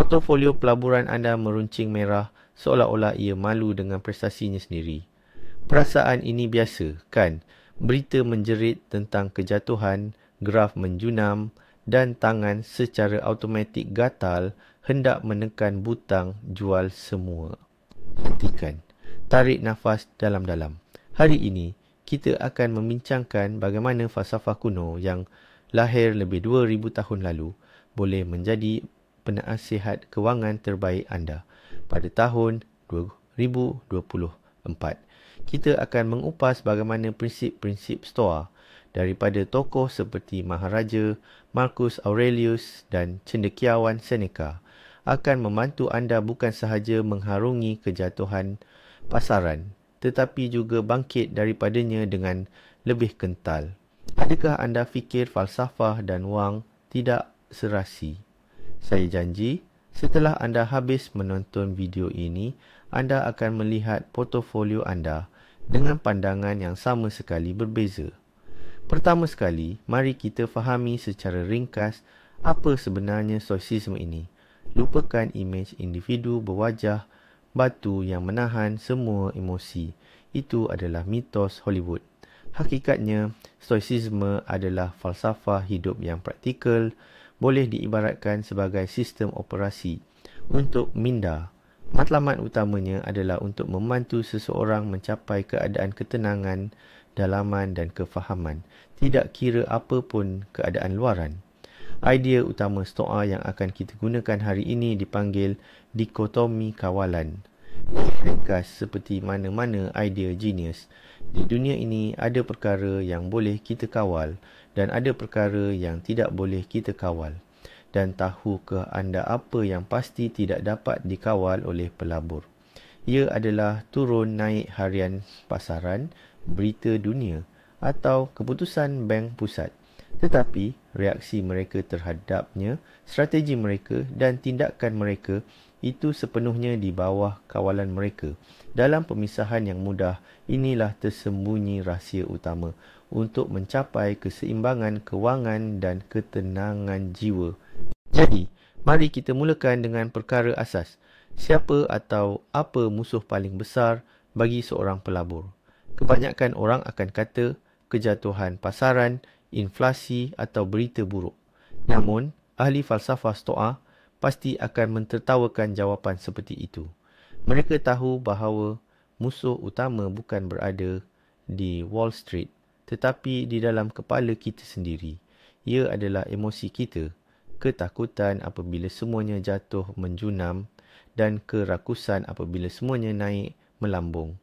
Portofolio pelaburan anda meruncing merah seolah-olah ia malu dengan prestasinya sendiri. Perasaan ini biasa, kan? Berita menjerit tentang kejatuhan, graf menjunam dan tangan secara automatik gatal hendak menekan butang jual semua. Hentikan. Tarik nafas dalam-dalam. Hari ini, kita akan membincangkan bagaimana falsafah kuno yang lahir lebih 2000 tahun lalu boleh menjadi penasihat kewangan terbaik anda pada tahun 2024. Kita akan mengupas bagaimana prinsip-prinsip Stoa daripada tokoh seperti Maharaja Marcus Aurelius dan cendekiawan Seneca akan membantu anda bukan sahaja mengharungi kejatuhan pasaran, tetapi juga bangkit daripadanya dengan lebih kental. Adakah anda fikir falsafah dan wang tidak serasi? Saya janji, setelah anda habis menonton video ini, anda akan melihat portofolio anda dengan pandangan yang sama sekali berbeza. Pertama sekali, mari kita fahami secara ringkas apa sebenarnya stoicism ini. Lupakan imej individu berwajah batu yang menahan semua emosi. Itu adalah mitos Hollywood. Hakikatnya, stoicism adalah falsafah hidup yang praktikal, boleh diibaratkan sebagai sistem operasi untuk minda. Matlamat utamanya adalah untuk membantu seseorang mencapai keadaan ketenangan, dalaman dan kefahaman, tidak kira apa pun keadaan luaran. Idea utama Stoa yang akan kita gunakan hari ini dipanggil dikotomi kawalan. Ringkas seperti mana-mana idea genius. Di dunia ini ada perkara yang boleh kita kawal dan ada perkara yang tidak boleh kita kawal. Dan tahukah anda apa yang pasti tidak dapat dikawal oleh pelabur? Ia adalah turun naik harian pasaran, berita dunia atau keputusan bank pusat. Tetapi reaksi mereka terhadapnya, strategi mereka dan tindakan mereka itu sepenuhnya di bawah kawalan mereka. Dalam pemisahan yang mudah, inilah tersembunyi rahsia utama untuk mencapai keseimbangan kewangan dan ketenangan jiwa. Jadi, mari kita mulakan dengan perkara asas. Siapa atau apa musuh paling besar bagi seorang pelabur? Kebanyakan orang akan kata kejatuhan pasaran, inflasi atau berita buruk. Namun, ahli falsafah Stoa pasti akan mentertawakan jawapan seperti itu. Mereka tahu bahawa musuh utama bukan berada di Wall Street, tetapi di dalam kepala kita sendiri. Ia adalah emosi kita, ketakutan apabila semuanya jatuh menjunam dan kerakusan apabila semuanya naik melambung.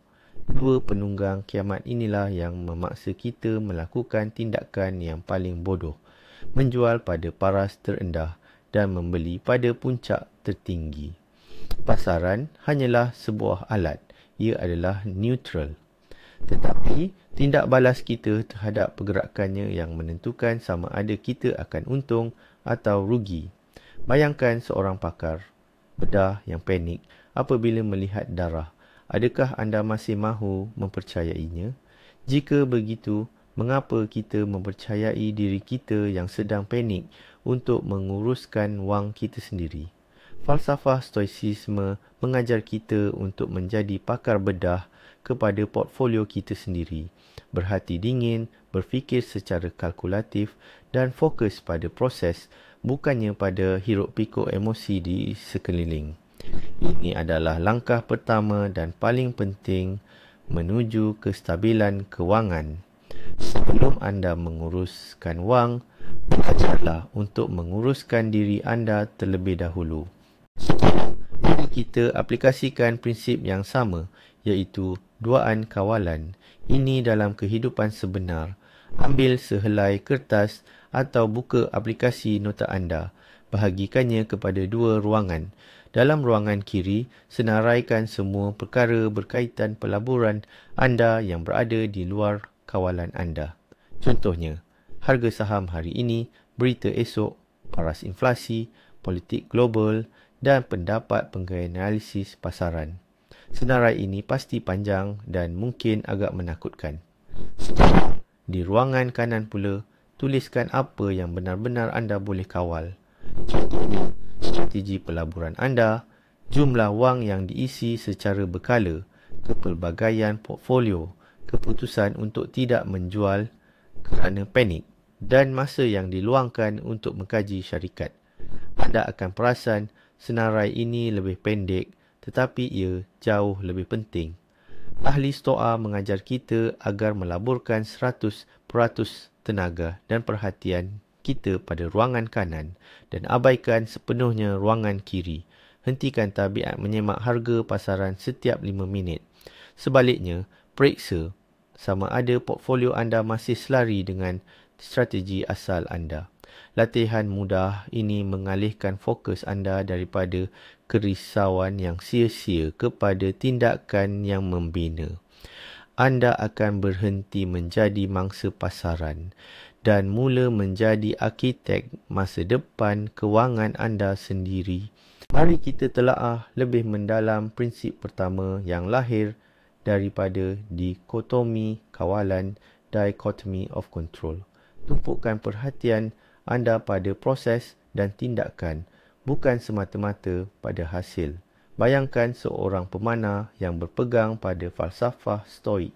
Dua penunggang kiamat inilah yang memaksa kita melakukan tindakan yang paling bodoh, menjual pada paras terendah dan membeli pada puncak tertinggi. Pasaran hanyalah sebuah alat, ia adalah neutral. Tetapi tindak balas kita terhadap pergerakannya yang menentukan sama ada kita akan untung atau rugi. Bayangkan seorang pakar bedah yang panik apabila melihat darah. Adakah anda masih mahu mempercayainya? Jika begitu, mengapa kita mempercayai diri kita yang sedang panik untuk menguruskan wang kita sendiri? Falsafah stoicisme mengajar kita untuk menjadi pakar bedah kepada portfolio kita sendiri, berhati dingin, berfikir secara kalkulatif dan fokus pada proses, bukannya pada hiruk-pikuk emosi di sekeliling. Ini adalah langkah pertama dan paling penting menuju kestabilan kewangan. Sebelum anda menguruskan wang, belajarlah untuk menguruskan diri anda terlebih dahulu. Mari kita aplikasikan prinsip yang sama, iaitu duaan kawalan. Ini dalam kehidupan sebenar. Ambil sehelai kertas atau buka aplikasi nota anda. Bahagikannya kepada dua ruangan. Dalam ruangan kiri, senaraikan semua perkara berkaitan pelaburan anda yang berada di luar kawalan anda. Contohnya, harga saham hari ini, berita esok, paras inflasi, politik global dan pendapat pegawai analisis pasaran. Senarai ini pasti panjang dan mungkin agak menakutkan. Di ruangan kanan pula, tuliskan apa yang benar-benar anda boleh kawal. Contohnya, strategi pelaburan anda, jumlah wang yang diisi secara berkala, kepelbagaian portfolio, keputusan untuk tidak menjual kerana panik, dan masa yang diluangkan untuk mengkaji syarikat. Anda akan perasan senarai ini lebih pendek, tetapi ia jauh lebih penting. Ahli stoa mengajar kita agar melaburkan 100% tenaga dan perhatian kita pada ruangan kanan dan abaikan sepenuhnya ruangan kiri. Hentikan tabiat menyemak harga pasaran setiap 5 minit. Sebaliknya, periksa sama ada portfolio anda masih selari dengan strategi asal anda. Latihan mudah ini mengalihkan fokus anda daripada kerisauan yang sia-sia kepada tindakan yang membina. Anda akan berhenti menjadi mangsa pasaran dan mula menjadi arkitek masa depan kewangan anda sendiri. Mari kita telaah lebih mendalam prinsip pertama yang lahir daripada dikotomi kawalan, dichotomy of control. Tumpukan perhatian anda pada proses dan tindakan, bukan semata-mata pada hasil. Bayangkan seorang pemanah yang berpegang pada falsafah stoik.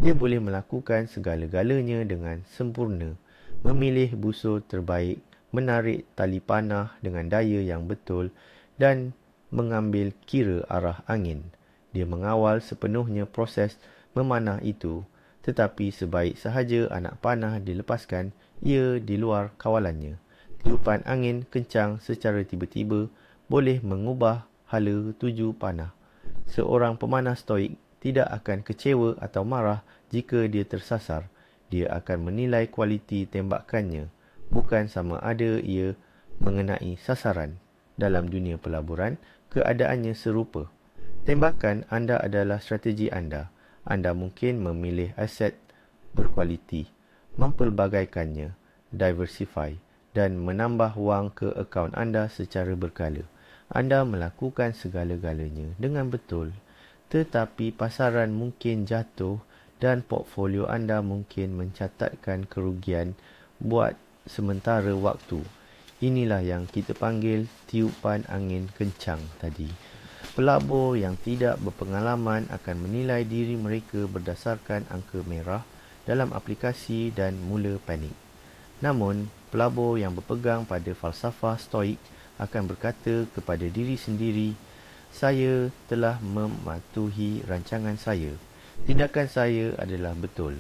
Dia boleh melakukan segala-galanya dengan sempurna, memilih busur terbaik, menarik tali panah dengan daya yang betul dan mengambil kira arah angin. Dia mengawal sepenuhnya proses memanah itu, tetapi sebaik sahaja anak panah dilepaskan, ia di luar kawalannya. Tiupan angin kencang secara tiba-tiba boleh mengubah hala tuju panah. Seorang pemanah stoik tidak akan kecewa atau marah jika dia tersasar. Dia akan menilai kualiti tembakannya, bukan sama ada ia mengenai sasaran. Dalam dunia pelaburan, keadaannya serupa. Tembakan anda adalah strategi anda. Anda mungkin memilih aset berkualiti, mempelbagaikannya, diversify, dan menambah wang ke akaun anda secara berkala. Anda melakukan segala-galanya dengan betul, tetapi pasaran mungkin jatuh dan portfolio anda mungkin mencatatkan kerugian buat sementara waktu. Inilah yang kita panggil tiupan angin kencang tadi. Pelabur yang tidak berpengalaman akan menilai diri mereka berdasarkan angka merah dalam aplikasi dan mula panik. Namun, pelabur yang berpegang pada falsafah stoik akan berkata kepada diri sendiri, saya telah mematuhi rancangan saya. Tindakan saya adalah betul.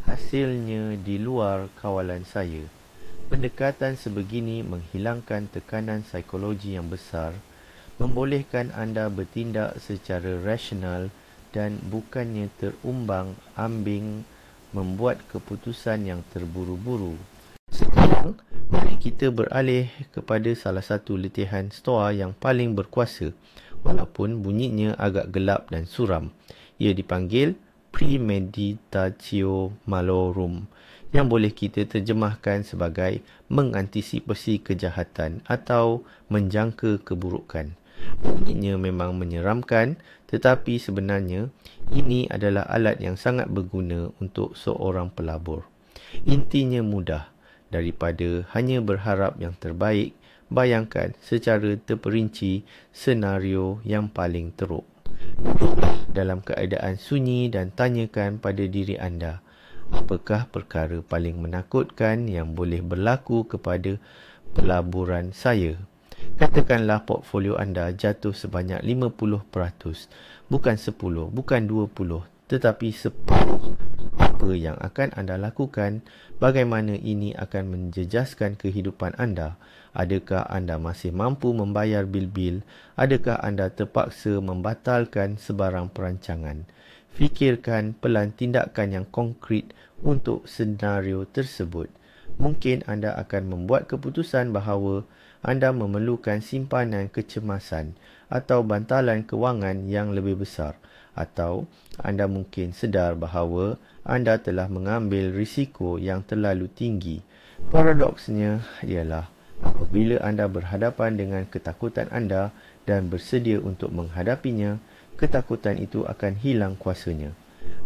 Hasilnya di luar kawalan saya. Pendekatan sebegini menghilangkan tekanan psikologi yang besar, membolehkan anda bertindak secara rasional dan bukannya terumbang-ambing membuat keputusan yang terburu-buru. Sekarang, mari kita beralih kepada salah satu letihan stoa yang paling berkuasa, walaupun bunyinya agak gelap dan suram. Ia dipanggil premeditatio malorum, yang boleh kita terjemahkan sebagai mengantisipasi kejahatan atau menjangka keburukan. Bunyinya memang menyeramkan, tetapi sebenarnya ini adalah alat yang sangat berguna untuk seorang pelabur. Intinya mudah. Daripada hanya berharap yang terbaik, bayangkan secara terperinci senario yang paling teruk. Dalam keadaan sunyi dan tanyakan pada diri anda, apakah perkara paling menakutkan yang boleh berlaku kepada pelaburan saya? Katakanlah portfolio anda jatuh sebanyak 50%, bukan 10, bukan 20, tetapi 10. Apa yang akan anda lakukan? Bagaimana ini akan menjejaskan kehidupan anda? Adakah anda masih mampu membayar bil-bil? Adakah anda terpaksa membatalkan sebarang perancangan? Fikirkan pelan tindakan yang konkret untuk senario tersebut. Mungkin anda akan membuat keputusan bahawa anda memerlukan simpanan kecemasan atau bantalan kewangan yang lebih besar, atau anda mungkin sedar bahawa anda telah mengambil risiko yang terlalu tinggi. Paradoksnya ialah apabila anda berhadapan dengan ketakutan anda dan bersedia untuk menghadapinya, ketakutan itu akan hilang kuasanya.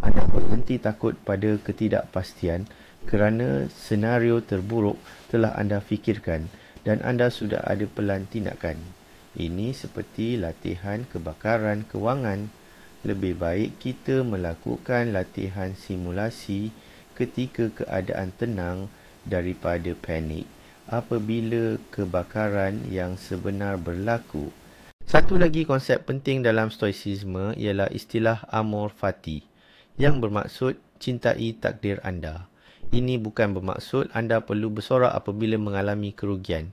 Anda berhenti takut pada ketidakpastian kerana senario terburuk telah anda fikirkan dan anda sudah ada pelan tindakan. Ini seperti latihan kebakaran kewangan. Lebih baik kita melakukan latihan simulasi ketika keadaan tenang daripada panik apabila kebakaran yang sebenar berlaku. Satu lagi konsep penting dalam stoicisme ialah istilah amor fati, yang bermaksud cintai takdir anda. Ini bukan bermaksud anda perlu bersorak apabila mengalami kerugian,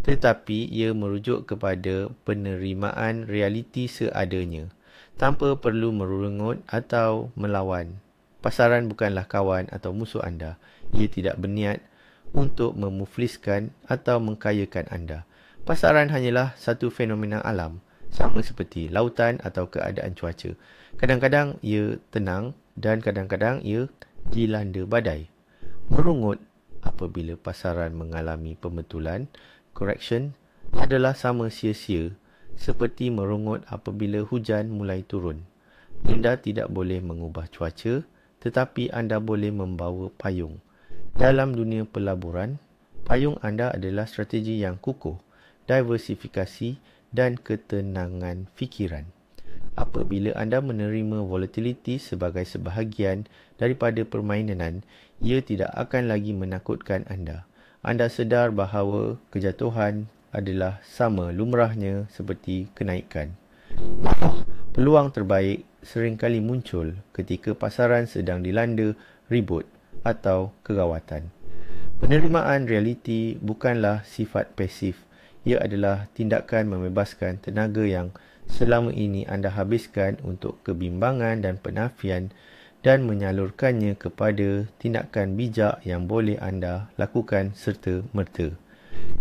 tetapi ia merujuk kepada penerimaan realiti seadanya, tanpa perlu merungut atau melawan. Pasaran bukanlah kawan atau musuh anda. Ia tidak berniat untuk memufliskan atau mengkayakan anda. Pasaran hanyalah satu fenomena alam, sama seperti lautan atau keadaan cuaca. Kadang-kadang ia tenang dan kadang-kadang ia dilanda badai. Merungut apabila pasaran mengalami pembetulan, correction, adalah sama sia-sia seperti merungut apabila hujan mulai turun. Anda tidak boleh mengubah cuaca, tetapi anda boleh membawa payung. Dalam dunia pelaburan, payung anda adalah strategi yang kukuh, diversifikasi dan ketenangan fikiran. Apabila anda menerima volatility sebagai sebahagian daripada permainan, ia tidak akan lagi menakutkan anda. Anda sedar bahawa kejatuhan adalah sama lumrahnya seperti kenaikan. Peluang terbaik seringkali muncul ketika pasaran sedang dilanda ribut atau kegawatan. Penerimaan realiti bukanlah sifat pasif. Ia adalah tindakan membebaskan tenaga yang selama ini anda habiskan untuk kebimbangan dan penafian dan menyalurkannya kepada tindakan bijak yang boleh anda lakukan serta-merta.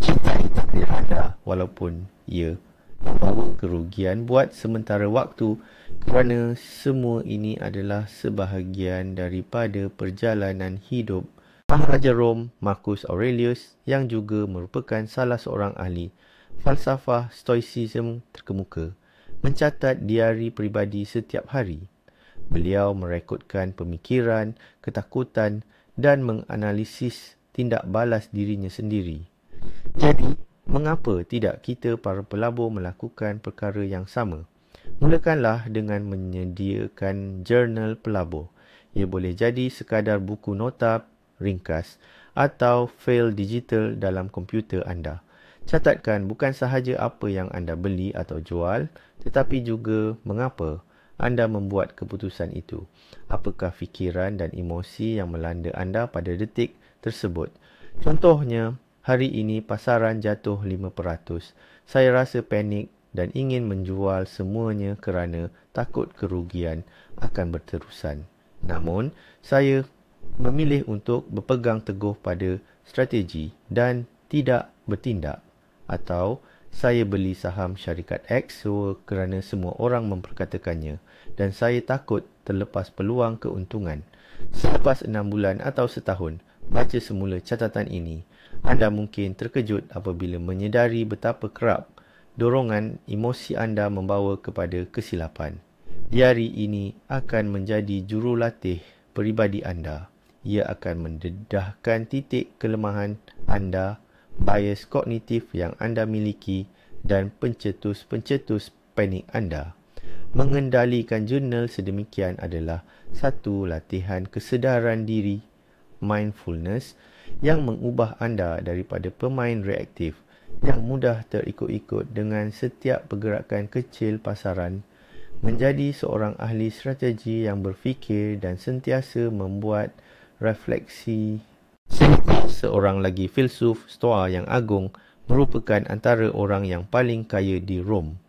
Cintai takdir anda walaupun ia membawa kerugian buat sementara waktu, kerana semua ini adalah sebahagian daripada perjalanan hidup. Maharaja Rom, Marcus Aurelius, yang juga merupakan salah seorang ahli falsafah stoicism terkemuka, mencatat diari peribadi setiap hari. Beliau merekodkan pemikiran, ketakutan dan menganalisis tindak balas dirinya sendiri. Jadi, mengapa tidak kita para pelabur melakukan perkara yang sama? Mulakanlah dengan menyediakan jurnal pelabur. Ia boleh jadi sekadar buku nota ringkas atau fail digital dalam komputer anda. Catatkan bukan sahaja apa yang anda beli atau jual, tetapi juga mengapa anda membuat keputusan itu. Apakah fikiran dan emosi yang melanda anda pada detik tersebut? Contohnya, hari ini pasaran jatuh 5%. Saya rasa panik dan ingin menjual semuanya kerana takut kerugian akan berterusan. Namun, saya memilih untuk berpegang teguh pada strategi dan tidak bertindak. Atau, saya beli saham syarikat X kerana semua orang memperkatakannya dan saya takut terlepas peluang keuntungan. Selepas 6 bulan atau setahun, baca semula catatan ini. Anda mungkin terkejut apabila menyedari betapa kerap dorongan emosi anda membawa kepada kesilapan. Diari ini akan menjadi jurulatih peribadi anda. Ia akan mendedahkan titik kelemahan anda, bias kognitif yang anda miliki dan pencetus-pencetus panik anda. Mengendalikan jurnal sedemikian adalah satu latihan kesedaran diri, mindfulness, yang mengubah anda daripada pemain reaktif yang mudah terikut-ikut dengan setiap pergerakan kecil pasaran, menjadi seorang ahli strategi yang berfikir dan sentiasa membuat refleksi. Seorang lagi filsuf Stoa yang agung merupakan antara orang yang paling kaya di Rom.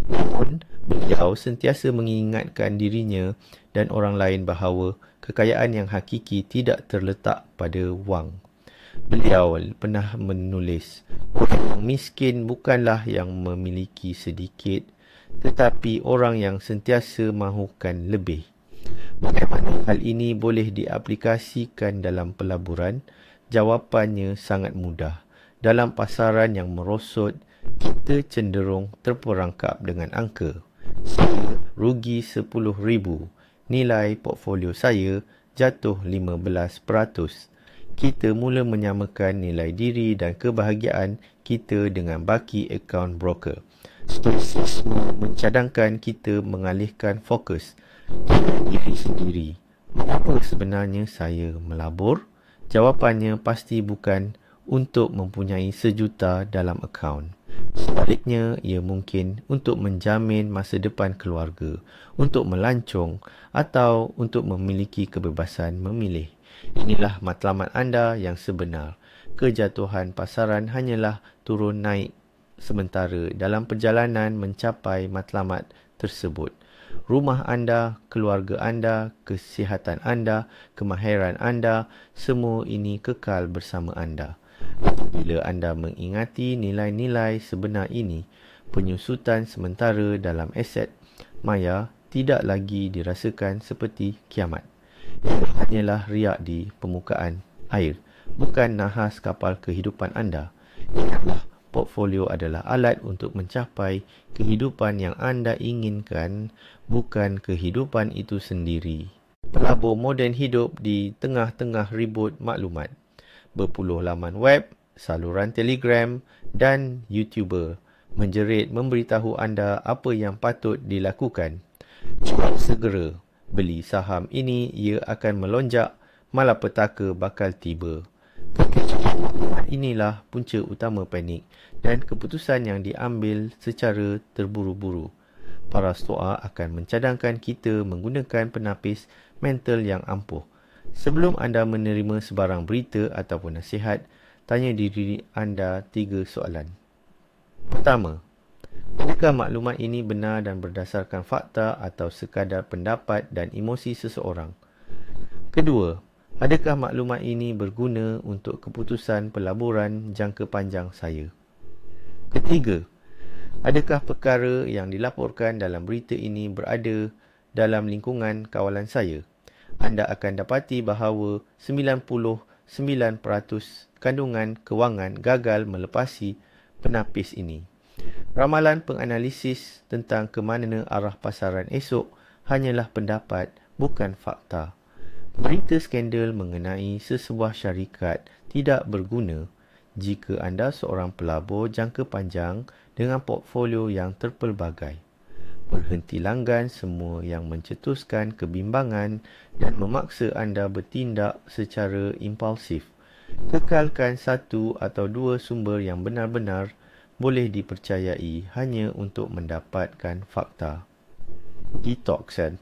Namun, beliau sentiasa mengingatkan dirinya dan orang lain bahawa kekayaan yang hakiki tidak terletak pada wang. Beliau pernah menulis, orang miskin bukanlah yang memiliki sedikit, tetapi orang yang sentiasa mahukan lebih. Bagaimana hal ini boleh diaplikasikan dalam pelaburan? Jawapannya sangat mudah. Dalam pasaran yang merosot, kita cenderung terperangkap dengan angka. Saya rugi 10,000. Nilai portfolio saya jatuh 15%. Kita mula menyamakan nilai diri dan kebahagiaan kita dengan baki akaun broker. Stoicisme mencadangkan kita mengalihkan fokus kepada diri sendiri. Mengapa sebenarnya saya melabur? Jawapannya pasti bukan untuk mempunyai sejuta dalam akaun. Sebaliknya, ia mungkin untuk menjamin masa depan keluarga, untuk melancong atau untuk memiliki kebebasan memilih. Inilah matlamat anda yang sebenar. Kejatuhan pasaran hanyalah turun naik sementara dalam perjalanan mencapai matlamat tersebut. Rumah anda, keluarga anda, kesihatan anda, kemahiran anda, semua ini kekal bersama anda. Apabila anda mengingati nilai-nilai sebenar ini, penyusutan sementara dalam aset maya tidak lagi dirasakan seperti kiamat. Ia hanyalah riak di permukaan air, bukan nahas kapal kehidupan anda. Ingatlah, portfolio adalah alat untuk mencapai kehidupan yang anda inginkan, bukan kehidupan itu sendiri. Pelabur moden hidup di tengah-tengah ribut maklumat. Berpuluh laman web, saluran Telegram dan YouTuber menjerit memberitahu anda apa yang patut dilakukan. Jual segera, beli saham ini, ia akan melonjak, malapetaka bakal tiba. Inilah punca utama panik dan keputusan yang diambil secara terburu-buru. Para stoa akan mencadangkan kita menggunakan penapis mental yang ampuh. Sebelum anda menerima sebarang berita ataupun nasihat, tanya diri anda 3 soalan. Pertama, adakah maklumat ini benar dan berdasarkan fakta atau sekadar pendapat dan emosi seseorang? Kedua, adakah maklumat ini berguna untuk keputusan pelaburan jangka panjang saya? Ketiga, adakah perkara yang dilaporkan dalam berita ini berada dalam lingkungan kawalan saya? Anda akan dapati bahawa 99% kandungan kewangan gagal melepasi penapis ini. Ramalan penganalisis tentang ke mana arah pasaran esok hanyalah pendapat, bukan fakta. Berita skandal mengenai sesebuah syarikat tidak berguna jika anda seorang pelabur jangka panjang dengan portfolio yang terpelbagai. Berhenti langgan semua yang mencetuskan kebimbangan dan memaksa anda bertindak secara impulsif. Kekalkan 1 atau 2 sumber yang benar-benar boleh dipercayai hanya untuk mendapatkan fakta. Detoxan.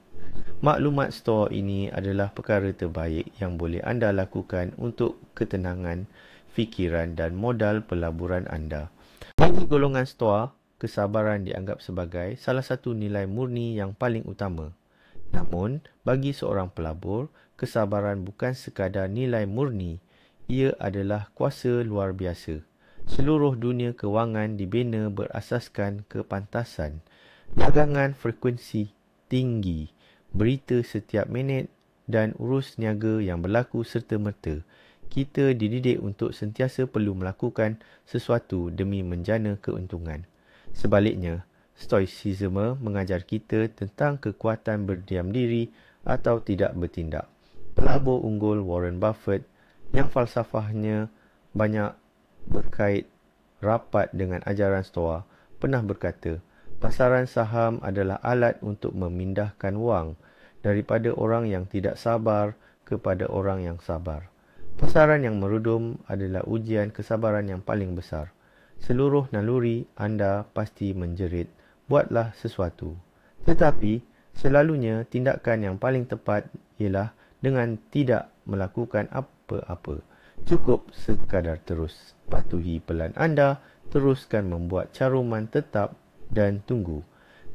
Maklumat store ini adalah perkara terbaik yang boleh anda lakukan untuk ketenangan fikiran dan modal pelaburan anda. Bagi golongan store, kesabaran dianggap sebagai salah satu nilai murni yang paling utama. Namun, bagi seorang pelabur, kesabaran bukan sekadar nilai murni, ia adalah kuasa luar biasa. Seluruh dunia kewangan dibina berasaskan kepantasan, dagangan frekuensi tinggi, berita setiap minit dan urus niaga yang berlaku serta-merta. Kita dididik untuk sentiasa perlu melakukan sesuatu demi menjana keuntungan. Sebaliknya, stoicisme mengajar kita tentang kekuatan berdiam diri atau tidak bertindak. Pelabur unggul Warren Buffett yang falsafahnya banyak berkait rapat dengan ajaran stoa pernah berkata, pasaran saham adalah alat untuk memindahkan wang daripada orang yang tidak sabar kepada orang yang sabar. Pasaran yang merudum adalah ujian kesabaran yang paling besar. Seluruh naluri anda pasti menjerit, buatlah sesuatu. Tetapi, selalunya tindakan yang paling tepat ialah dengan tidak melakukan apa-apa. Cukup sekadar terus. Patuhi pelan anda, teruskan membuat caruman tetap dan tunggu.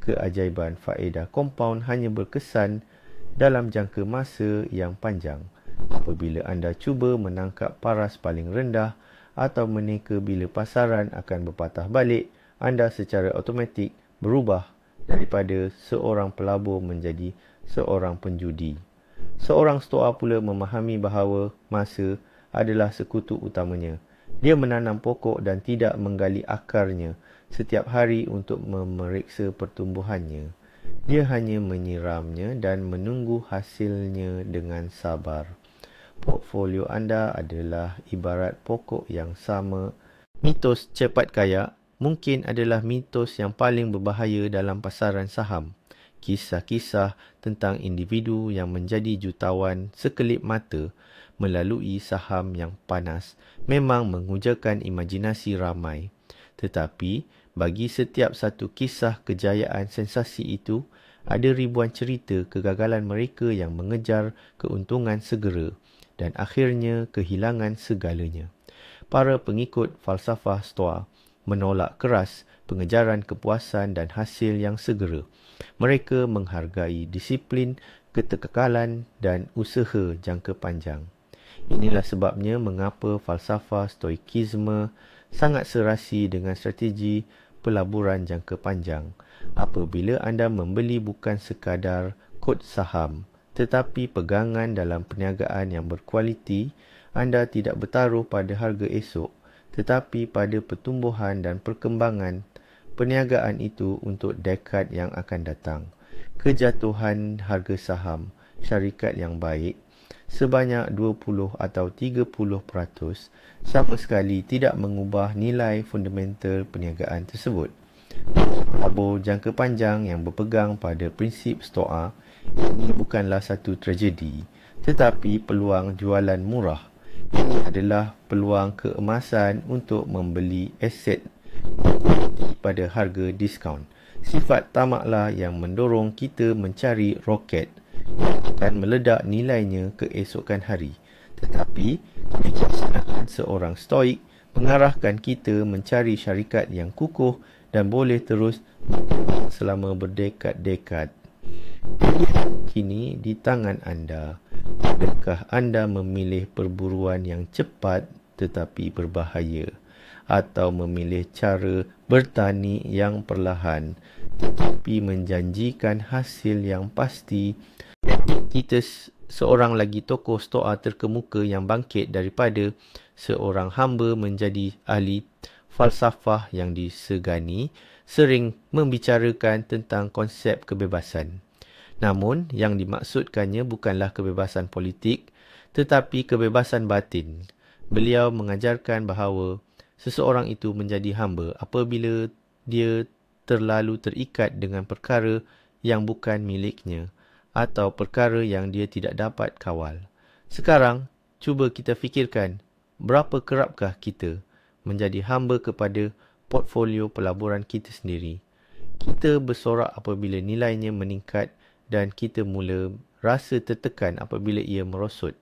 Keajaiban faedah kompaun hanya berkesan dalam jangka masa yang panjang. Apabila anda cuba menangkap paras paling rendah atau meneka bila pasaran akan berpatah balik, anda secara automatik berubah daripada seorang pelabur menjadi seorang penjudi. Seorang stoa pula memahami bahawa masa adalah sekutu utamanya. Dia menanam pokok dan tidak menggali akarnya setiap hari untuk memeriksa pertumbuhannya. Dia hanya menyiramnya dan menunggu hasilnya dengan sabar. Portfolio anda adalah ibarat pokok yang sama Mitos cepat kaya mungkin adalah mitos yang paling berbahaya dalam pasaran saham. Kisah-kisah tentang individu yang menjadi jutawan sekelip mata melalui saham yang panas memang mengujakan imajinasi ramai. Tetapi, bagi setiap satu kisah kejayaan sensasi itu, ada ribuan cerita kegagalan mereka yang mengejar keuntungan segera dan akhirnya kehilangan segalanya. Para pengikut falsafah Stoa menolak keras pengejaran kepuasan dan hasil yang segera. Mereka menghargai disiplin, ketekekalan dan usaha jangka panjang. Inilah sebabnya mengapa falsafah Stoikisme sangat serasi dengan strategi pelaburan jangka panjang. Apabila anda membeli bukan sekadar kod saham, tetapi pegangan dalam perniagaan yang berkualiti, anda tidak bertaruh pada harga esok, tetapi pada pertumbuhan dan perkembangan perniagaan itu untuk dekad yang akan datang. Kejatuhan harga saham syarikat yang baik sebanyak 20 atau 30% sama sekali tidak mengubah nilai fundamental perniagaan tersebut. Pelabur jangka panjang yang berpegang pada prinsip Stoa ini bukanlah satu tragedi, tetapi peluang jualan murah. Ini adalah peluang keemasan untuk membeli aset pada harga diskaun. Sifat tamaklah yang mendorong kita mencari roket yang akan meledak nilainya keesokan hari. Tetapi, kebijaksanaan seorang stoik mengarahkan kita mencari syarikat yang kukuh dan boleh terus selama berdekad-dekad. Kini di tangan anda. Adakah anda memilih perburuan yang cepat tetapi berbahaya, atau memilih cara bertani yang perlahan tetapi menjanjikan hasil yang pasti? Titus, seorang lagi tokoh Stoa terkemuka yang bangkit daripada seorang hamba menjadi ahli falsafah yang disegani, sering membicarakan tentang konsep kebebasan. Namun, yang dimaksudkannya bukanlah kebebasan politik, tetapi kebebasan batin. Beliau mengajarkan bahawa seseorang itu menjadi hamba apabila dia terlalu terikat dengan perkara yang bukan miliknya atau perkara yang dia tidak dapat kawal. Sekarang, cuba kita fikirkan, berapa kerapkah kita menjadi hamba kepada portfolio pelaburan kita sendiri? Kita bersorak apabila nilainya meningkat dan kita mula rasa tertekan apabila ia merosot.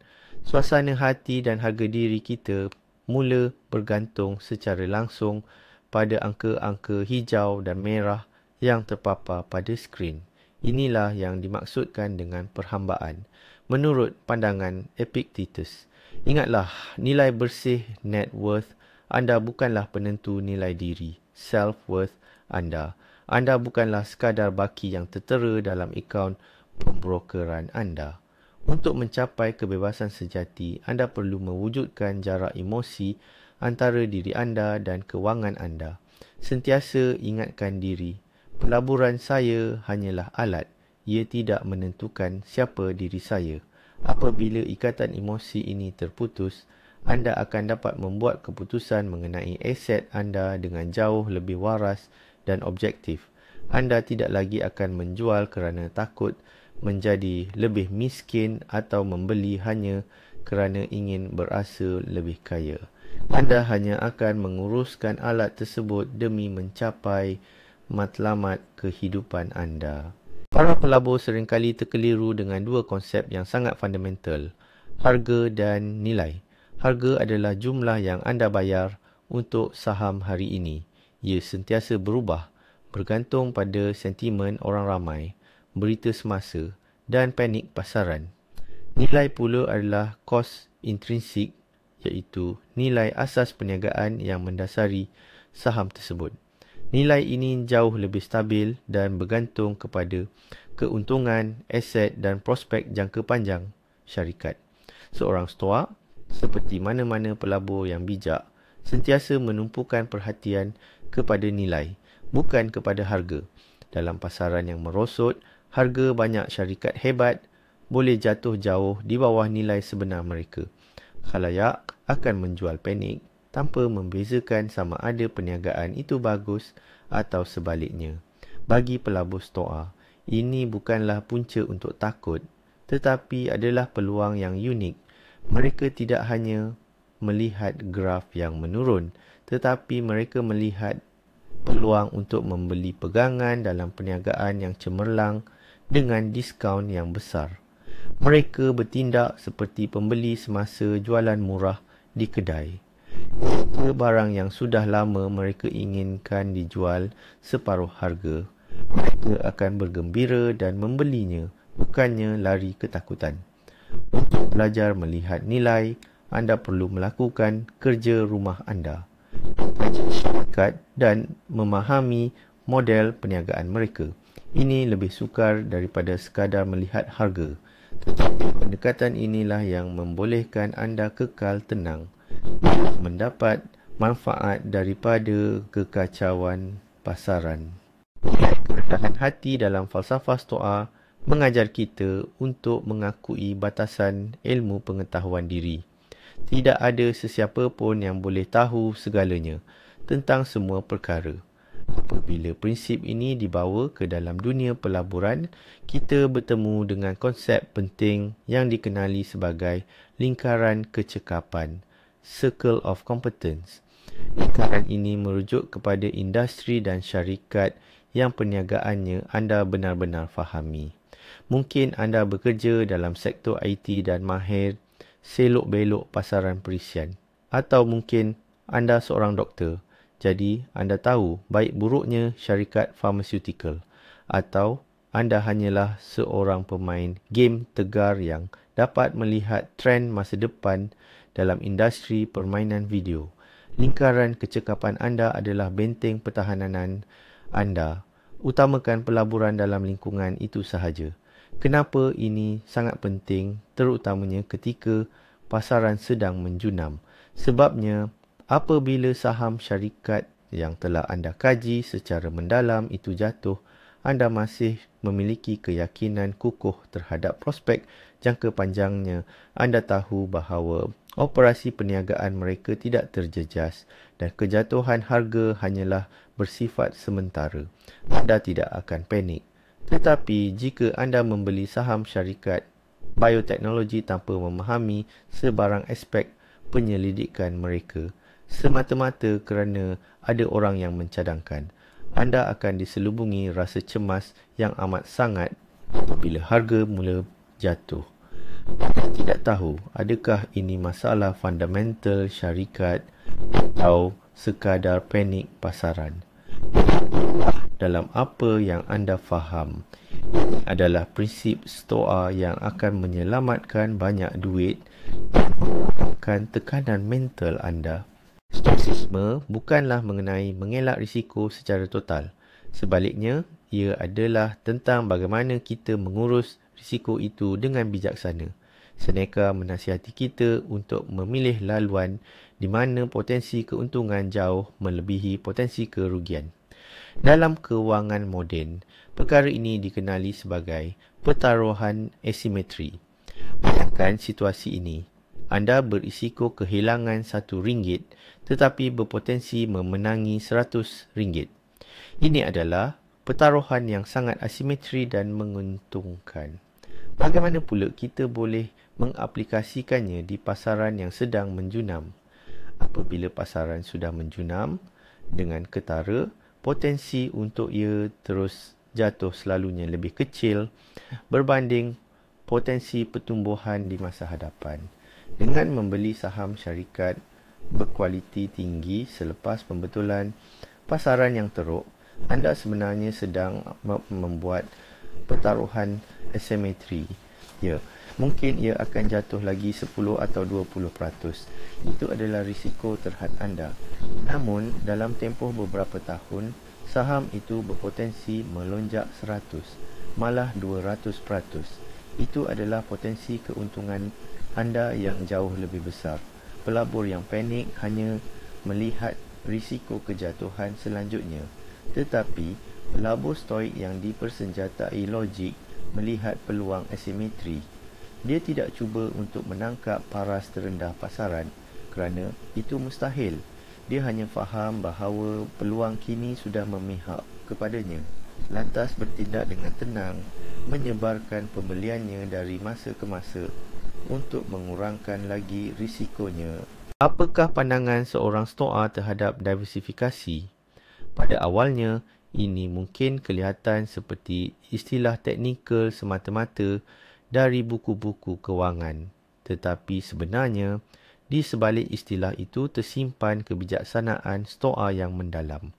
Suasana hati dan harga diri kita mula bergantung secara langsung pada angka-angka hijau dan merah yang terpapar pada skrin. Inilah yang dimaksudkan dengan perhambaan. Menurut pandangan Epictetus, ingatlah, nilai bersih net worth anda bukanlah penentu nilai diri, self-worth anda. Anda bukanlah sekadar baki yang tertera dalam akaun pembrokeran anda. Untuk mencapai kebebasan sejati, anda perlu mewujudkan jarak emosi antara diri anda dan kewangan anda. Sentiasa ingatkan diri, pelaburan saya hanyalah alat. Ia tidak menentukan siapa diri saya. Apabila ikatan emosi ini terputus, anda akan dapat membuat keputusan mengenai aset anda dengan jauh lebih waras dan objektif. Anda tidak lagi akan menjual kerana takut menjadi lebih miskin atau membeli hanya kerana ingin berasa lebih kaya. Anda hanya akan menguruskan alat tersebut demi mencapai matlamat kehidupan anda. Para pelabur seringkali terkeliru dengan dua konsep yang sangat fundamental, harga dan nilai. Harga adalah jumlah yang anda bayar untuk saham hari ini. Ia sentiasa berubah, bergantung pada sentimen orang ramai, berita semasa dan panik pasaran. Nilai pula adalah kos intrinsik, iaitu nilai asas perniagaan yang mendasari saham tersebut. Nilai ini jauh lebih stabil dan bergantung kepada keuntungan, aset dan prospek jangka panjang syarikat. Seorang stoa, seperti mana-mana pelabur yang bijak, sentiasa menumpukan perhatian kepada nilai, bukan kepada harga. Dalam pasaran yang merosot, harga banyak syarikat hebat boleh jatuh jauh di bawah nilai sebenar mereka. Khalayak akan menjual panik tanpa membezakan sama ada perniagaan itu bagus atau sebaliknya. Bagi pelabur stoa, ini bukanlah punca untuk takut, tetapi adalah peluang yang unik. Mereka tidak hanya melihat graf yang menurun, tetapi mereka melihat peluang untuk membeli pegangan dalam perniagaan yang cemerlang dengan diskaun yang besar. Mereka bertindak seperti pembeli semasa jualan murah di kedai. Jika barang yang sudah lama mereka inginkan dijual separuh harga, mereka akan bergembira dan membelinya, bukannya lari ketakutan. Untuk belajar melihat nilai, anda perlu melakukan kerja rumah anda, syarikat dan memahami model perniagaan mereka. Ini lebih sukar daripada sekadar melihat harga. Tetapi pendekatan inilah yang membolehkan anda kekal tenang, mendapat manfaat daripada kekacauan pasaran. Kerendahan hati dalam falsafah stoa mengajar kita untuk mengakui batasan ilmu pengetahuan diri. Tidak ada sesiapa pun yang boleh tahu segalanya tentang semua perkara. Apabila prinsip ini dibawa ke dalam dunia pelaburan, kita bertemu dengan konsep penting yang dikenali sebagai lingkaran kecekapan, Circle of Competence. Lingkaran ini merujuk kepada industri dan syarikat yang perniagaannya anda benar-benar fahami. Mungkin anda bekerja dalam sektor IT dan mahir selok-belok pasaran perisian. Atau mungkin anda seorang doktor, jadi anda tahu baik buruknya syarikat pharmaceutical. Atau anda hanyalah seorang pemain game tegar yang dapat melihat trend masa depan dalam industri permainan video. Lingkaran kecekapan anda adalah benteng pertahanan anda. Utamakan pelaburan dalam lingkungan itu sahaja. Kenapa ini sangat penting, terutamanya ketika pasaran sedang menjunam? Sebabnya, apabila saham syarikat yang telah anda kaji secara mendalam itu jatuh, anda masih memiliki keyakinan kukuh terhadap prospek jangka panjangnya. Anda tahu bahawa operasi perniagaan mereka tidak terjejas dan kejatuhan harga hanyalah bersifat sementara. Anda tidak akan panik. Tetapi jika anda membeli saham syarikat bioteknologi tanpa memahami sebarang aspek penyelidikan mereka, semata-mata kerana ada orang yang mencadangkan, anda akan diselubungi rasa cemas yang amat sangat apabila harga mula jatuh. Anda tidak tahu adakah ini masalah fundamental syarikat atau sekadar panik pasaran. Dalam apa yang anda faham, ini adalah prinsip stoa yang akan menyelamatkan banyak duit dan mengurangkan tekanan mental anda. Stoicisme bukanlah mengenai mengelak risiko secara total. Sebaliknya, ia adalah tentang bagaimana kita mengurus risiko itu dengan bijaksana. Seneca menasihati kita untuk memilih laluan di mana potensi keuntungan jauh melebihi potensi kerugian. Dalam kewangan moden, perkara ini dikenali sebagai pertaruhan asimetri. Bayangkan situasi ini. Anda berisiko kehilangan RM1 tetapi berpotensi memenangi RM100. Ini adalah pertaruhan yang sangat asimetri dan menguntungkan. Bagaimana pula kita boleh mengaplikasikannya di pasaran yang sedang menjunam? Apabila pasaran sudah menjunam dengan ketara, potensi untuk ia terus jatuh selalunya lebih kecil berbanding potensi pertumbuhan di masa hadapan. Dengan membeli saham syarikat berkualiti tinggi selepas pembetulan pasaran yang teruk, anda sebenarnya sedang membuat pertaruhan asimetri. Ya, mungkin ia akan jatuh lagi 10 atau 20%. Itu adalah risiko terhad anda. Namun, dalam tempoh beberapa tahun, saham itu berpotensi melonjak 100, malah 200%. Itu adalah potensi keuntungan anda yang jauh lebih besar. Pelabur yang panik hanya melihat risiko kejatuhan selanjutnya. Tetapi, pelabur stoik yang dipersenjatai logik melihat peluang asimetri. Dia tidak cuba untuk menangkap paras terendah pasaran kerana itu mustahil. Dia hanya faham bahawa peluang kini sudah memihak kepadanya. Lantas bertindak dengan tenang, menyebarkan pembeliannya dari masa ke masa untuk mengurangkan lagi risikonya. Apakah pandangan seorang stoa terhadap diversifikasi? Pada awalnya, ini mungkin kelihatan seperti istilah teknikal semata-mata dari buku-buku kewangan. Tetapi sebenarnya, di sebalik istilah itu tersimpan kebijaksanaan stoa yang mendalam.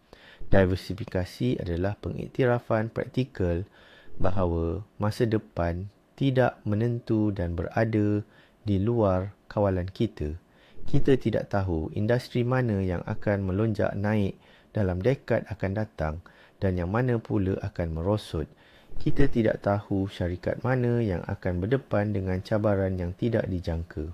Diversifikasi adalah pengiktirafan praktikal bahawa masa depan tidak menentu dan berada di luar kawalan kita. Kita tidak tahu industri mana yang akan melonjak naik dalam dekad akan datang dan yang mana pula akan merosot. Kita tidak tahu syarikat mana yang akan berdepan dengan cabaran yang tidak dijangka.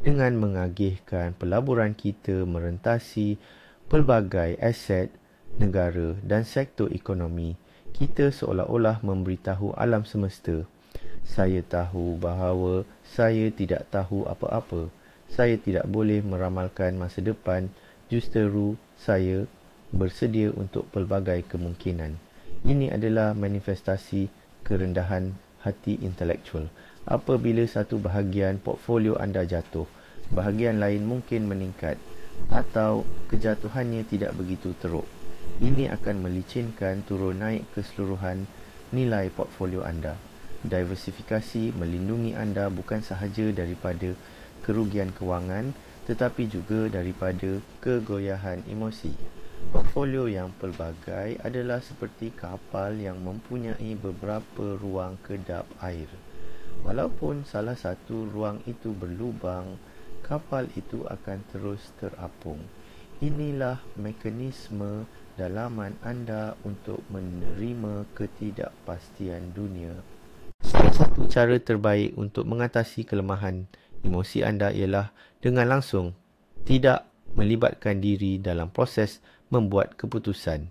Dengan mengagihkan pelaburan kita merentasi pelbagai aset negara dan sektor ekonomi, kita seolah-olah memberitahu alam semesta, saya tahu bahawa saya tidak tahu apa-apa. Saya tidak boleh meramalkan masa depan, justeru saya bersedia untuk pelbagai kemungkinan. Ini adalah manifestasi kerendahan hati intelektual. Apabila satu bahagian portfolio anda jatuh, bahagian lain mungkin meningkat atau kejatuhannya tidak begitu teruk. Ini akan melicinkan turun naik keseluruhan nilai portfolio anda. Diversifikasi melindungi anda bukan sahaja daripada kerugian kewangan tetapi juga daripada kegoyahan emosi. Portfolio yang pelbagai adalah seperti kapal yang mempunyai beberapa ruang kedap air. Walaupun salah satu ruang itu berlubang, kapal itu akan terus terapung. Inilah mekanisme dalaman anda untuk menerima ketidakpastian dunia. Salah satu cara terbaik untuk mengatasi kelemahan emosi anda ialah dengan langsung tidak melibatkan diri dalam proses membuat keputusan.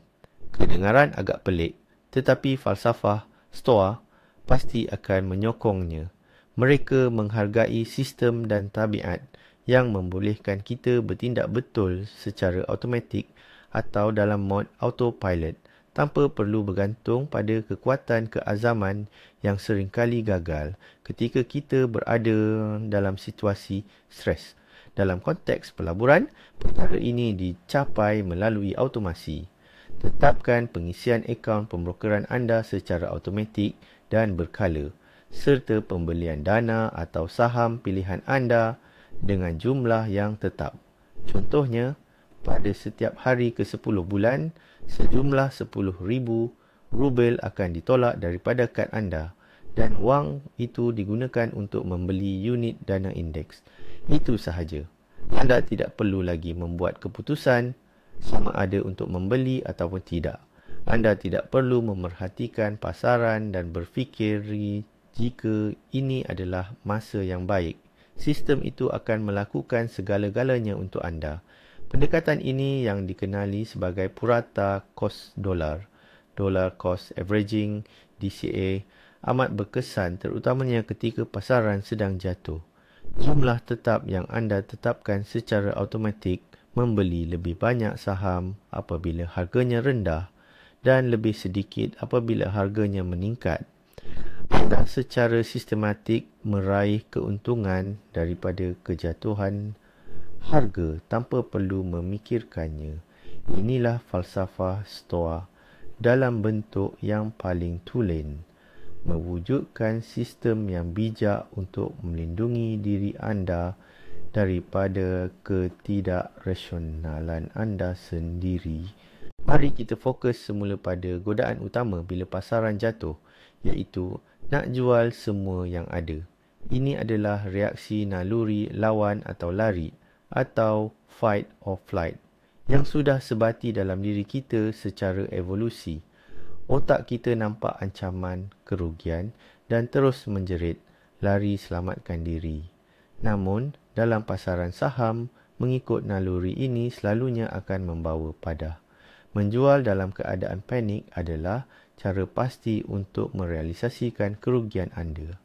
Kedengaran agak pelik, tetapi falsafah stoa pasti akan menyokongnya. Mereka menghargai sistem dan tabiat yang membolehkan kita bertindak betul secara automatik atau dalam mod autopilot tanpa perlu bergantung pada kekuatan keazaman yang seringkali gagal ketika kita berada dalam situasi stres. Dalam konteks pelaburan, perkara ini dicapai melalui automasi. Tetapkan pengisian akaun pembrokeran anda secara automatik dan berkala, serta pembelian dana atau saham pilihan anda dengan jumlah yang tetap. Contohnya, pada setiap hari ke-10 bulan, sejumlah 10,000 rubel akan ditolak daripada kad anda dan wang itu digunakan untuk membeli unit dana indeks. Itu sahaja. Anda tidak perlu lagi membuat keputusan sama ada untuk membeli ataupun tidak. Anda tidak perlu memerhatikan pasaran dan berfikir jika ini adalah masa yang baik. Sistem itu akan melakukan segala-galanya untuk anda. Pendekatan ini yang dikenali sebagai purata kos dolar, dollar cost averaging, DCA, amat berkesan terutamanya ketika pasaran sedang jatuh. Jumlah tetap yang anda tetapkan secara automatik membeli lebih banyak saham apabila harganya rendah dan lebih sedikit apabila harganya meningkat. Anda secara sistematik meraih keuntungan daripada kejatuhan harga tanpa perlu memikirkannya. Inilah falsafah stoa dalam bentuk yang paling tulen. Mewujudkan sistem yang bijak untuk melindungi diri anda daripada ketidakrasionalan anda sendiri. Mari kita fokus semula pada godaan utama bila pasaran jatuh, iaitu nak jual semua yang ada. Ini adalah reaksi naluri lawan atau lari atau fight or flight yang sudah sebati dalam diri kita secara evolusi. Otak kita nampak ancaman, kerugian dan terus menjerit, lari selamatkan diri. Namun, dalam pasaran saham, mengikut naluri ini selalunya akan membawa padah. Menjual dalam keadaan panik adalah cara pasti untuk merealisasikan kerugian anda.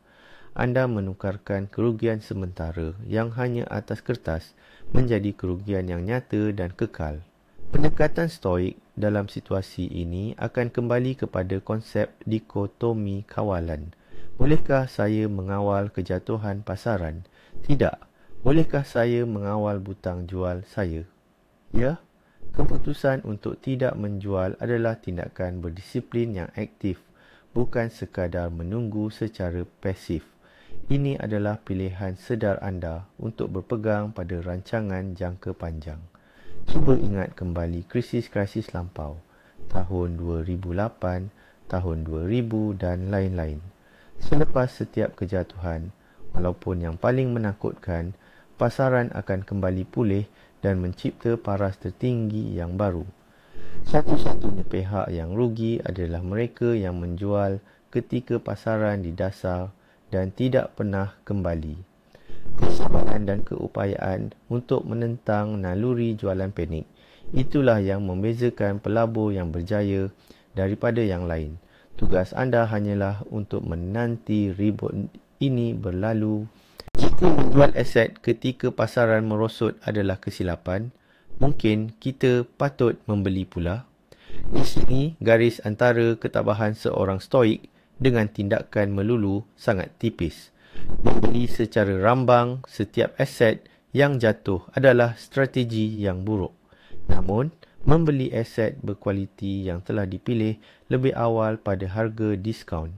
anda menukarkan kerugian sementara yang hanya atas kertas menjadi kerugian yang nyata dan kekal. Pendekatan Stoik dalam situasi ini akan kembali kepada konsep dikotomi kawalan. Bolehkah saya mengawal kejatuhan pasaran? Tidak. Bolehkah saya mengawal butang jual saya? Ya. Keputusan untuk tidak menjual adalah tindakan berdisiplin yang aktif, bukan sekadar menunggu secara pasif. Ini adalah pilihan sedar anda untuk berpegang pada rancangan jangka panjang. Cuba ingat kembali krisis-krisis lampau, tahun 2008, tahun 2000 dan lain-lain. Selepas setiap kejatuhan, walaupun yang paling menakutkan, pasaran akan kembali pulih dan mencipta paras tertinggi yang baru. Satu-satunya pihak yang rugi adalah mereka yang menjual ketika pasaran di dasar dan tidak pernah kembali. Kesabaran dan keupayaan untuk menentang naluri jualan panik, itulah yang membezakan pelabur yang berjaya daripada yang lain. Tugas anda hanyalah untuk menanti ribut ini berlalu. Jika menjual aset ketika pasaran merosot adalah kesilapan, mungkin kita patut membeli pula. Di sini, garis antara ketabahan seorang stoik dengan tindakan melulu sangat tipis. Membeli secara rambang setiap aset yang jatuh adalah strategi yang buruk. Namun, membeli aset berkualiti yang telah dipilih lebih awal pada harga diskaun,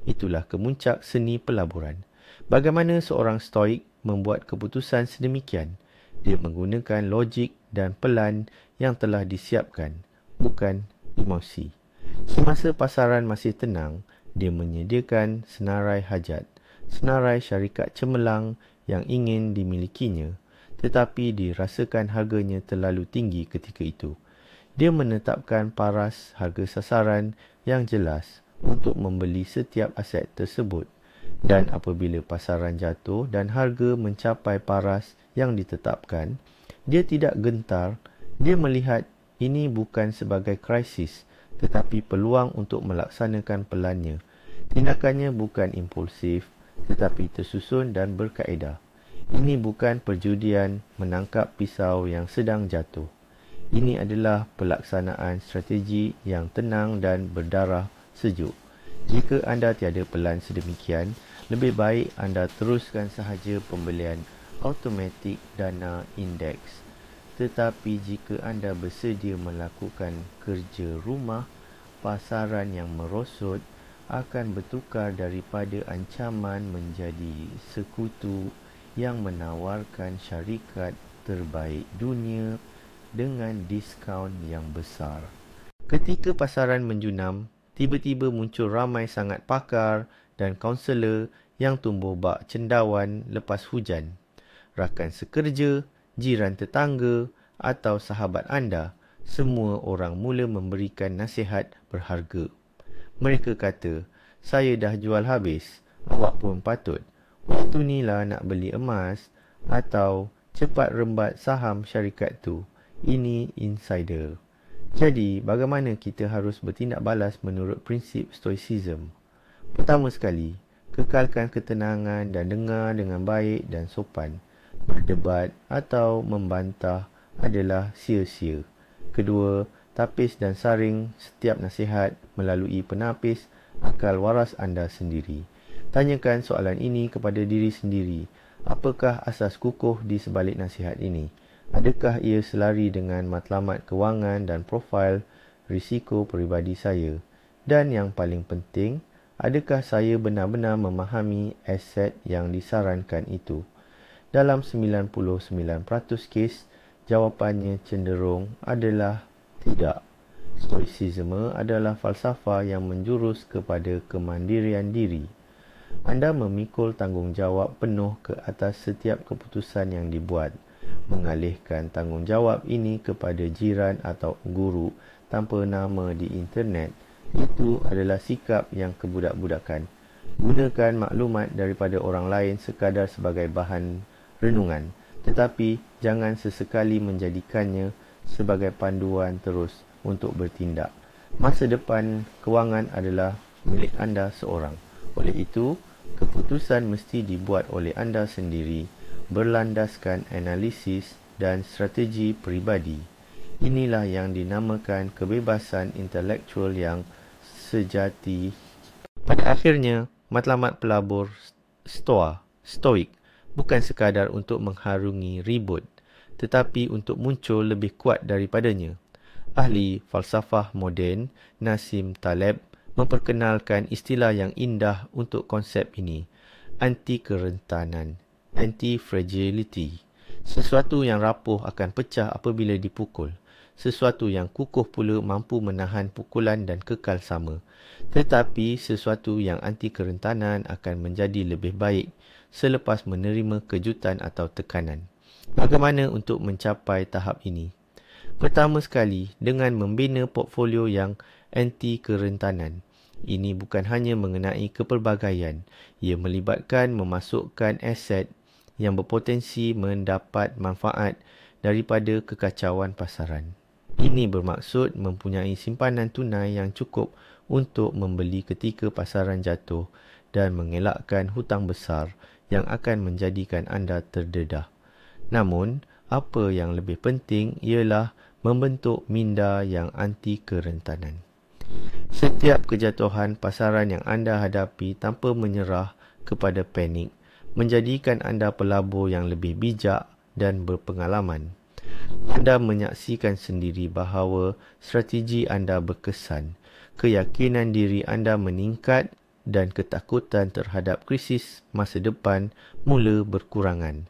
itulah kemuncak seni pelaburan. Bagaimana seorang stoik membuat keputusan sedemikian? Dia menggunakan logik dan pelan yang telah disiapkan, bukan emosi. Semasa pasaran masih tenang, dia menyediakan senarai hajat, senarai syarikat cemerlang yang ingin dimilikinya, tetapi dirasakan harganya terlalu tinggi ketika itu. Dia menetapkan paras harga sasaran yang jelas untuk membeli setiap aset tersebut. Dan apabila pasaran jatuh dan harga mencapai paras yang ditetapkan, dia tidak gentar. Dia melihat ini bukan sebagai krisis, tetapi peluang untuk melaksanakan pelannya. Tindakannya bukan impulsif, tetapi tersusun dan berkaedah. Ini bukan perjudian menangkap pisau yang sedang jatuh. Ini adalah pelaksanaan strategi yang tenang dan berdarah sejuk. Jika anda tiada pelan sedemikian, lebih baik anda teruskan sahaja pembelian automatik dana indeks. Tetapi jika anda bersedia melakukan kerja rumah, pasaran yang merosot akan bertukar daripada ancaman menjadi sekutu yang menawarkan syarikat terbaik dunia dengan diskaun yang besar. Ketika pasaran menjunam, tiba-tiba muncul ramai sangat pakar dan kaunselor yang tumbuh bak cendawan lepas hujan. Rakan sekerja, jiran tetangga atau sahabat anda, semua orang mula memberikan nasihat berharga. Mereka kata, saya dah jual habis, awak pun patut. Waktu ni lah nak beli emas, atau cepat rembat saham syarikat tu. Ini insider. Jadi, bagaimana kita harus bertindak balas menurut prinsip stoicism? Pertama sekali, kekalkan ketenangan dan dengar dengan baik dan sopan. Berdebat atau membantah adalah sia-sia. Kedua, tapis dan saring setiap nasihat melalui penapis akal waras anda sendiri. Tanyakan soalan ini kepada diri sendiri. Apakah asas kukuh di sebalik nasihat ini? Adakah ia selari dengan matlamat kewangan dan profil risiko peribadi saya? Dan yang paling penting, adakah saya benar-benar memahami aset yang disarankan itu? Dalam 99% kes, jawapannya cenderung adalah tidak. Stoicism adalah falsafah yang menjurus kepada kemandirian diri. Anda memikul tanggungjawab penuh ke atas setiap keputusan yang dibuat. Mengalihkan tanggungjawab ini kepada jiran atau guru tanpa nama di internet, itu adalah sikap yang kebudak-budakan. Gunakan maklumat daripada orang lain sekadar sebagai bahan renungan, tetapi jangan sesekali menjadikannya sebagai panduan terus untuk bertindak. Masa depan kewangan adalah milik anda seorang. Oleh itu, keputusan Keputusan mesti dibuat oleh anda sendiri, berlandaskan analisis dan strategi peribadi. Inilah yang dinamakan kebebasan intelektual yang sejati. Pada akhirnya, matlamat pelabur Stoik bukan sekadar untuk mengharungi ribut, tetapi untuk muncul lebih kuat daripadanya. Ahli falsafah moden Nassim Taleb memperkenalkan istilah yang indah untuk konsep ini, anti-kerentanan, anti-fragility. Sesuatu yang rapuh akan pecah apabila dipukul. Sesuatu yang kukuh pula mampu menahan pukulan dan kekal sama. Tetapi sesuatu yang anti-kerentanan akan menjadi lebih baik selepas menerima kejutan atau tekanan. Bagaimana untuk mencapai tahap ini? Pertama sekali, dengan membina portfolio yang anti-kerentanan. Ini bukan hanya mengenai kepelbagaian. Ia melibatkan memasukkan aset yang berpotensi mendapat manfaat daripada kekacauan pasaran. Ini bermaksud mempunyai simpanan tunai yang cukup untuk membeli ketika pasaran jatuh dan mengelakkan hutang besar yang akan menjadikan anda terdedah. Namun, apa yang lebih penting ialah membentuk minda yang anti kerentanan. Setiap kejatuhan pasaran yang anda hadapi tanpa menyerah kepada panik menjadikan anda pelabur yang lebih bijak dan berpengalaman. Anda menyaksikan sendiri bahawa strategi anda berkesan, keyakinan diri anda meningkat dan ketakutan terhadap krisis masa depan mula berkurangan.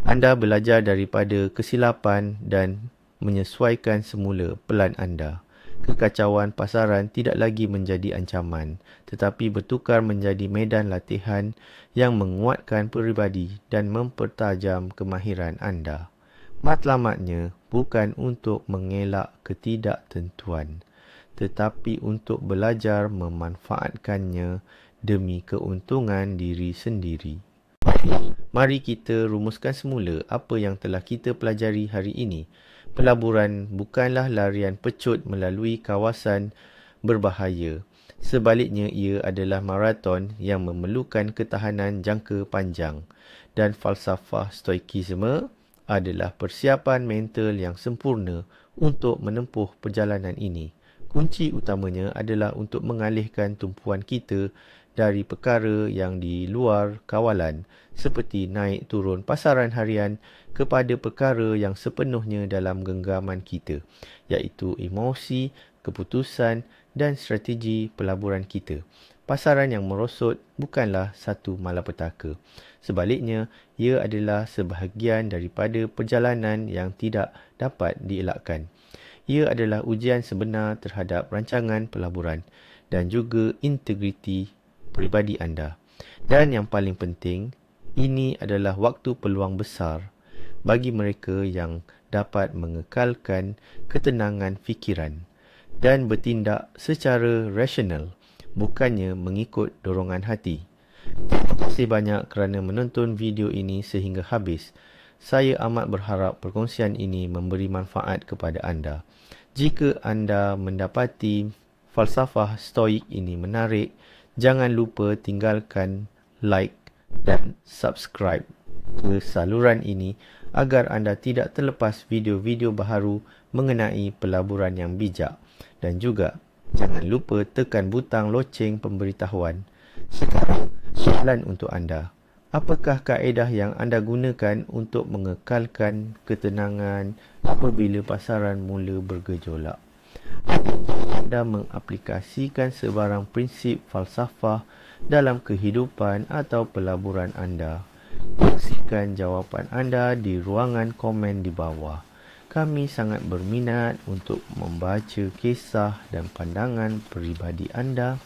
Anda belajar daripada kesilapan dan menyesuaikan semula pelan anda. Kekacauan pasaran tidak lagi menjadi ancaman, tetapi bertukar menjadi medan latihan yang menguatkan peribadi dan mempertajam kemahiran anda. Matlamatnya bukan untuk mengelak ketidaktentuan, tetapi untuk belajar memanfaatkannya demi keuntungan diri sendiri. Mari kita rumuskan semula apa yang telah kita pelajari hari ini. Pelaburan bukanlah larian pecut melalui kawasan berbahaya. Sebaliknya, ia adalah maraton yang memerlukan ketahanan jangka panjang. Dan falsafah stoikisme adalah persiapan mental yang sempurna untuk menempuh perjalanan ini. Kunci utamanya adalah untuk mengalihkan tumpuan kita dari perkara yang di luar kawalan seperti naik turun pasaran harian kepada perkara yang sepenuhnya dalam genggaman kita, iaitu emosi, keputusan dan strategi pelaburan kita. Pasaran yang merosot bukanlah satu malapetaka. Sebaliknya, ia adalah sebahagian daripada perjalanan yang tidak dapat dielakkan. Ia adalah ujian sebenar terhadap rancangan pelaburan dan juga integriti peribadi anda. Dan yang paling penting, ini adalah waktu peluang besar bagi mereka yang dapat mengekalkan ketenangan fikiran dan bertindak secara rasional, bukannya mengikut dorongan hati. Terima kasih banyak kerana menonton video ini sehingga habis. Saya amat berharap perkongsian ini memberi manfaat kepada anda. Jika anda mendapati falsafah stoik ini menarik, jangan lupa tinggalkan like dan subscribe ke saluran ini agar anda tidak terlepas video-video baharu mengenai pelaburan yang bijak. Dan juga, jangan lupa tekan butang loceng pemberitahuan. Sekarang, soalan untuk anda. Apakah kaedah yang anda gunakan untuk mengekalkan ketenangan apabila pasaran mula bergejolak? Anda mengaplikasikan sebarang prinsip falsafah dalam kehidupan atau pelaburan anda? Kongsikan jawapan anda di ruangan komen di bawah. Kami sangat berminat untuk membaca kisah dan pandangan peribadi anda.